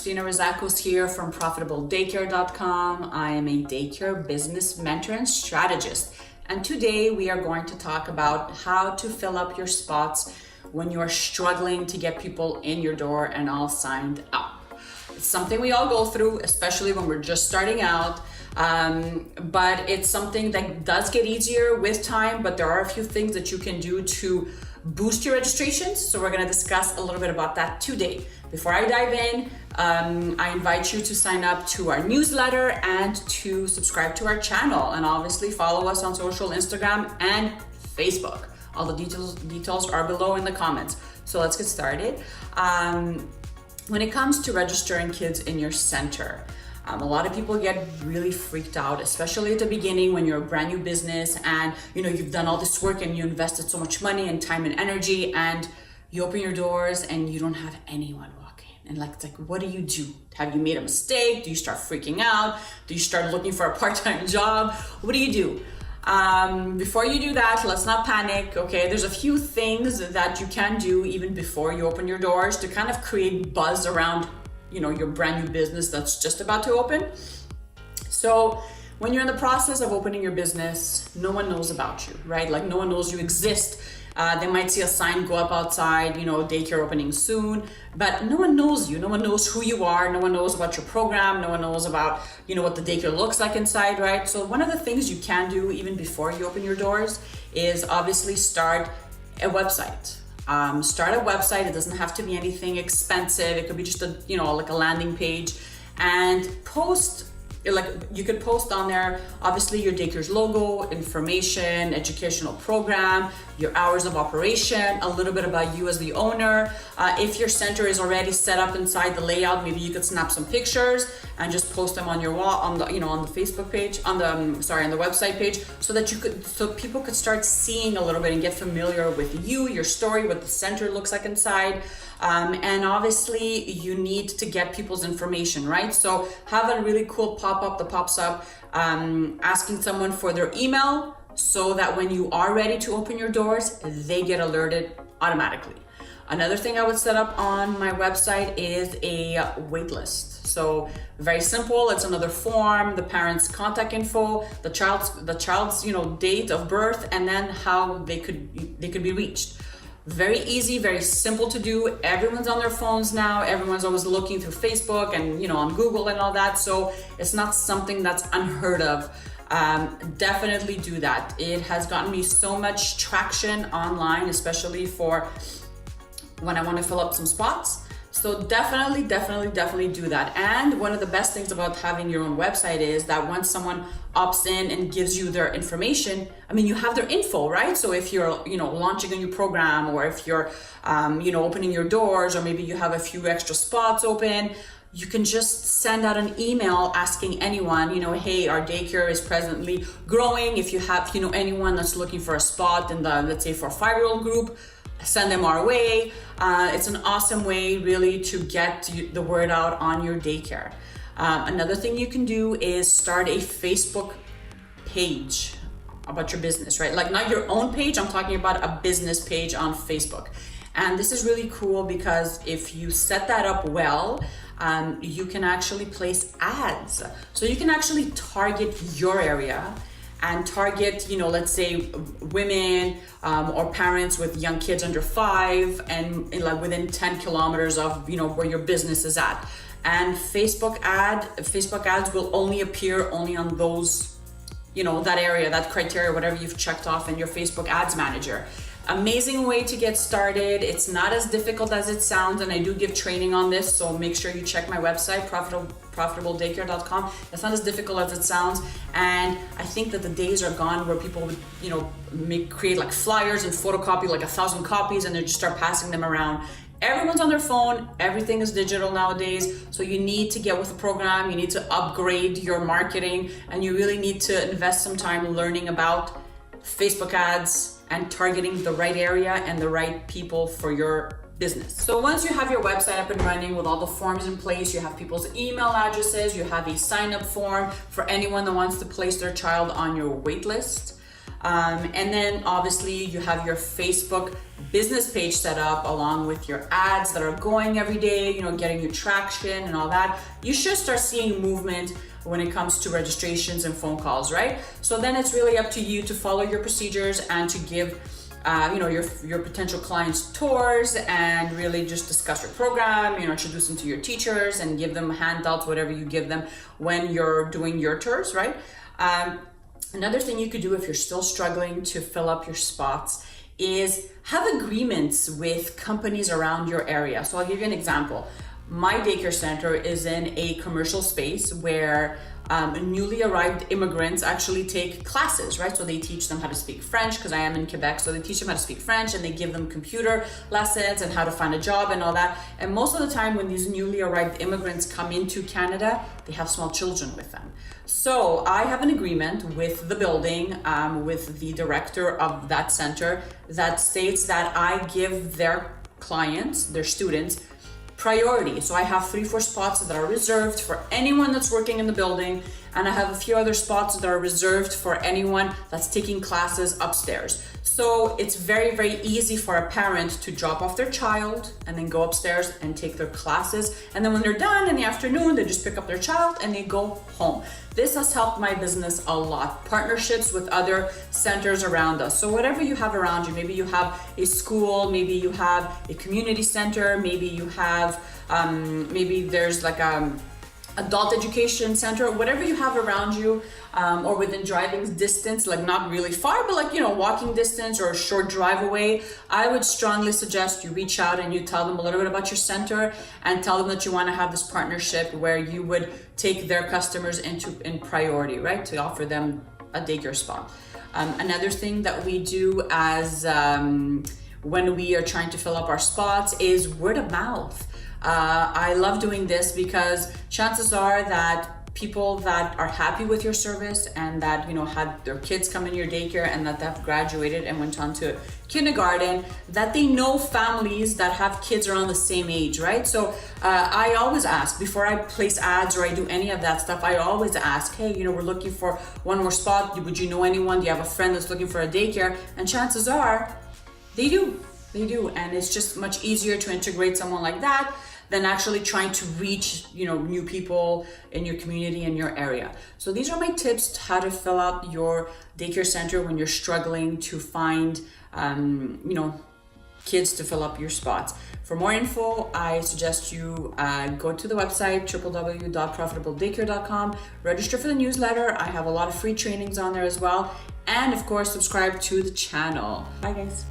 Christina Rizakos here from ProfitableDaycare.com. I am a daycare business mentor and strategist. And today we are going to talk about how to fill up your spots when you are struggling to get people in your door and all signed up. It's something we all go through, especially when we're just starting out. But it's something that does get easier with time, but there are a few things that you can do to boost your registrations. So we're gonna discuss a little bit about that today. Before I dive in, I invite you to sign up to our newsletter and to subscribe to our channel, and obviously follow us on social, Instagram and Facebook. All the details are below in the comments. So let's get started. When it comes to registering kids in your center, a lot of people get really freaked out, especially at the beginning when you're a brand new business and you've done all this work and you invested so much money and time and energy, and you open your doors and you don't have anyone walking. And it's like, what do you do? Have you made a mistake? Do you start freaking out? Do you start looking for a part-time job? What do you do? Before you do that, let's not panic, okay? There's a few things that you can do even before you open your doors to kind of create buzz around your brand new business that's just about to open. So when you're in the process of opening your business, no one knows about you, right? Like, no one knows you exist. They might see a sign go up outside, daycare opening soon, but no one knows you. No one knows who you are. No one knows about your program. No one knows about, what the daycare looks like inside, right? So one of the things you can do even before you open your doors is obviously start a website. Start a website. It doesn't have to be anything expensive. It could be just like a landing page, and post. You could post on there, obviously, your daycare's logo, information, educational program, your hours of operation, a little bit about you as the owner. If your center is already set up inside the layout, maybe you could snap some pictures and just post them on your wall, on the Facebook page, on the website page, so people could start seeing a little bit and get familiar with you, your story, what the center looks like inside. And obviously you need to get people's information, right? So have a really cool pop-up that pops up, asking someone for their email, so that when you are ready to open your doors, they get alerted automatically. Another thing I would set up on my website is a wait list. So very simple. It's another form, the parent's contact info, the child's date of birth, and then how they could be reached. Very easy, very simple to do. Everyone's on their phones now. Everyone's always looking through Facebook and on Google and all that. So it's not something that's unheard of. Definitely do that. It has gotten me so much traction online, especially for when I want to fill up some spots. So definitely do that. And one of the best things about having your own website is that once someone opts in and gives you their information, you have their info, right? So if you're, launching a new program, or if you're, opening your doors, or maybe you have a few extra spots open, you can just send out an email asking anyone, hey, our daycare is presently growing. If you have, anyone that's looking for a spot in the, let's say, for a 5-year-old group, send them our way. It's an awesome way really to get the word out on your daycare. Another thing you can do is start a Facebook page about your business, right? Like, not your own page, I'm talking about a business page on Facebook. And this is really cool because if you set that up well, you can actually place ads. So you can actually target your area and target, let's say women or parents with young kids under 5 and like within 10 kilometers of, where your business is at. And Facebook ads will only appear on those, that area, that criteria, whatever you've checked off in your Facebook ads manager. Amazing way to get started. It's not as difficult as it sounds, and I do give training on this, so make sure you check my website, ProfitableDaycare.com. It's not as difficult as it sounds, and I think that the days are gone where people would, create like flyers and photocopy like 1,000 copies and then just start passing them around. Everyone's on their phone. Everything is digital nowadays. So you need to get with the program. You need to upgrade your marketing, and you really need to invest some time learning about Facebook ads and targeting the right area and the right people for your business. So once you have your website up and running with all the forms in place, you have people's email addresses, you have a sign-up form for anyone that wants to place their child on your wait list. And then obviously you have your Facebook business page set up along with your ads that are going every day, getting you traction and all that. You should start seeing movement when it comes to registrations and phone calls, right? So then it's really up to you to follow your procedures and to give your potential clients tours and really just discuss your program, introduce them to your teachers and give them handouts, whatever you give them when you're doing your tours, right? Another thing you could do if you're still struggling to fill up your spots is have agreements with companies around your area. So I'll give you an example. My daycare center is in a commercial space where newly arrived immigrants actually take classes, right? So they teach them how to speak French, because I am in Quebec, so they teach them how to speak French and they give them computer lessons and how to find a job and all that. And most of the time when these newly arrived immigrants come into Canada, they have small children with them. So I have an agreement with the building, with the director of that center, that states that I give their clients, their students, priority. So I have 3-4 spots that are reserved for anyone that's working in the building, and I have a few other spots that are reserved for anyone that's taking classes upstairs. So it's very, very easy for a parent to drop off their child and then go upstairs and take their classes. And then when they're done in the afternoon, they just pick up their child and they go home. This has helped my business a lot. Partnerships with other centers around us. So whatever you have around you, maybe you have a school, maybe you have a community center, maybe you have, maybe there's like adult education center, whatever you have around you, or within driving distance, like not really far, but like, walking distance or a short drive away, I would strongly suggest you reach out and you tell them a little bit about your center and tell them that you want to have this partnership where you would take their customers in priority, right? To offer them a daycare spot. Another thing that we do as when we are trying to fill up our spots is word of mouth. I love doing this because chances are that people that are happy with your service and that had their kids come in your daycare and that they've graduated and went on to kindergarten, that they know families that have kids around the same age, right? So I always ask before I place ads or I do any of that stuff. I always ask, hey, we're looking for one more spot. Would you know anyone? Do you have a friend that's looking for a daycare? And chances are they do, and it's just much easier to integrate someone like that than actually trying to reach new people in your community, in your area. So these are my tips to how to fill up your daycare center when you're struggling to find kids to fill up your spots. For more info, I suggest you go to the website www.profitabledaycare.com, register for the newsletter. I have a lot of free trainings on there as well, and of course subscribe to the channel. Bye guys.